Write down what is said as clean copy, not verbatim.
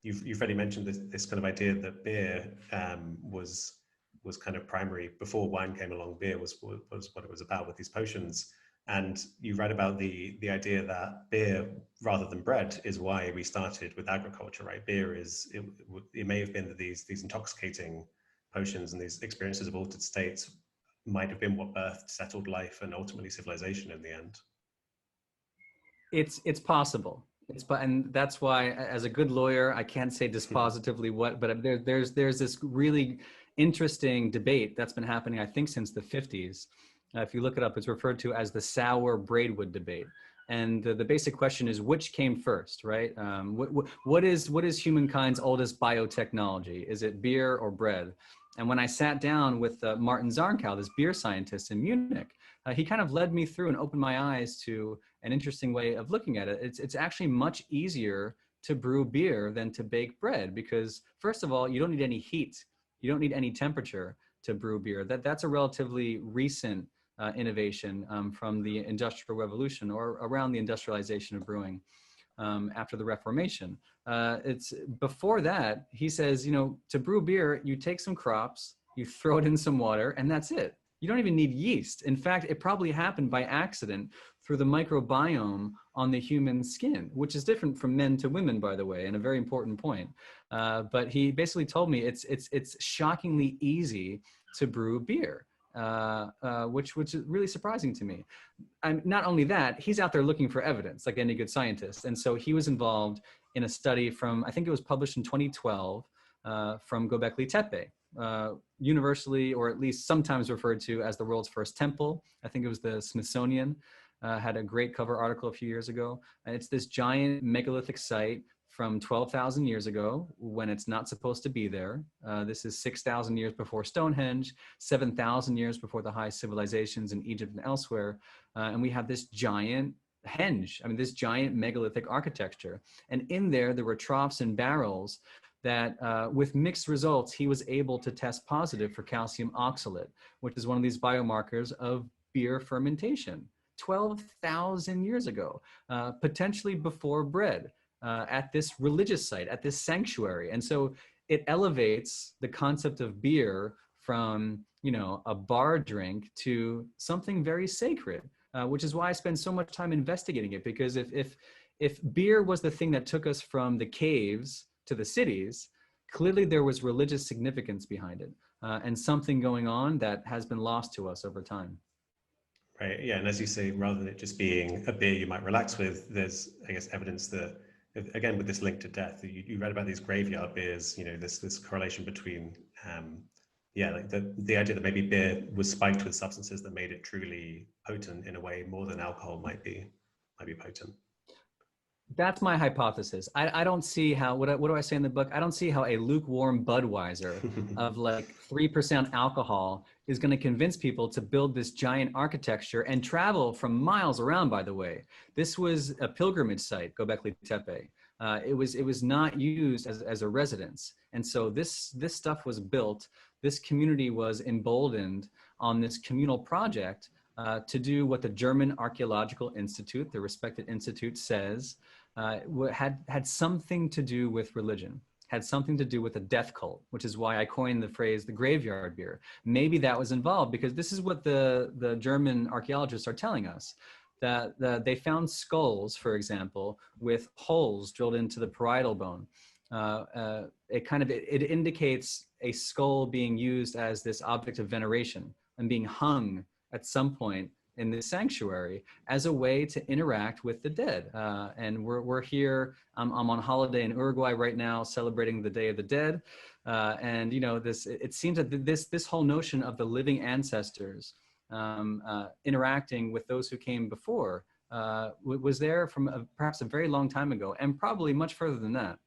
you've already mentioned this kind of idea that beer was kind of primary before wine came along. Beer was what it was about with these potions. And you read about the idea that beer, rather than bread, is why we started with agriculture, right? Beer it may have been that these intoxicating potions and these experiences of altered states might have been what birthed settled life and ultimately civilization in the end. It's possible. And that's why, as a good lawyer, I can't say dispositively what, but there's this really interesting debate that's been happening, I think, since the 50s. If you look it up, it's referred to as the sour Braidwood debate. And the basic question is, which came first, right? What is humankind's oldest biotechnology? Is it beer or bread? And when I sat down with Martin Zarnkow, this beer scientist in Munich, he kind of led me through and opened my eyes to an interesting way of looking at it. It's actually much easier to brew beer than to bake bread, because first of all, you don't need any heat. You don't need any temperature to brew beer. That's a relatively recent innovation from the Industrial Revolution, or around the industrialization of brewing after the Reformation. It's before that, he says, to brew beer, you take some crops, you throw it in some water, and that's it. You don't even need yeast. In fact, it probably happened by accident through the microbiome on the human skin, which is different from men to women, by the way, and a very important point. But he basically told me it's shockingly easy to brew beer. Which is really surprising to me. And not only that, he's out there looking for evidence, like any good scientist. And so he was involved in a study from, I think it was published in 2012, from Göbekli Tepe, universally, or at least sometimes referred to as the world's first temple. I think it was the Smithsonian had a great cover article a few years ago. And it's this giant megalithic site from 12,000 years ago, when it's not supposed to be there. This is 6,000 years before Stonehenge, 7,000 years before the high civilizations in Egypt and elsewhere. And we have this giant henge, this giant megalithic architecture. And in there were troughs and barrels that with mixed results, he was able to test positive for calcium oxalate, which is one of these biomarkers of beer fermentation. 12,000 years ago, potentially before bread. At this religious site, at this sanctuary. And so it elevates the concept of beer from, a bar drink to something very sacred, which is why I spend so much time investigating it. Because if beer was the thing that took us from the caves to the cities, clearly there was religious significance behind it, and something going on that has been lost to us over time. Right, yeah, and as you say, rather than it just being a beer you might relax with, there's, I guess, evidence that, again, with this link to death, you read about these graveyard beers, this correlation between, like the idea that maybe beer was spiked with substances that made it truly potent in a way more than alcohol might be potent. That's my hypothesis. I don't see how, what do I say in the book? I don't see how a lukewarm Budweiser of like 3% alcohol is going to convince people to build this giant architecture and travel from miles around, by the way. This was a pilgrimage site, Göbekli Tepe. It was not used as a residence. And so this stuff was built, this community was emboldened on this communal project to do what the German Archaeological Institute, the respected institute, says had something to do with religion, had something to do with a death cult, which is why I coined the phrase the graveyard beer. Maybe that was involved, because this is what the German archaeologists are telling us, that they found skulls, for example, with holes drilled into the parietal bone. It indicates a skull being used as this object of veneration and being hung at some point in this sanctuary as a way to interact with the dead. And we're here, I'm on holiday in Uruguay right now, celebrating the Day of the Dead. And it seems that this whole notion of the living ancestors interacting with those who came before was there from perhaps a very long time ago, and probably much further than that.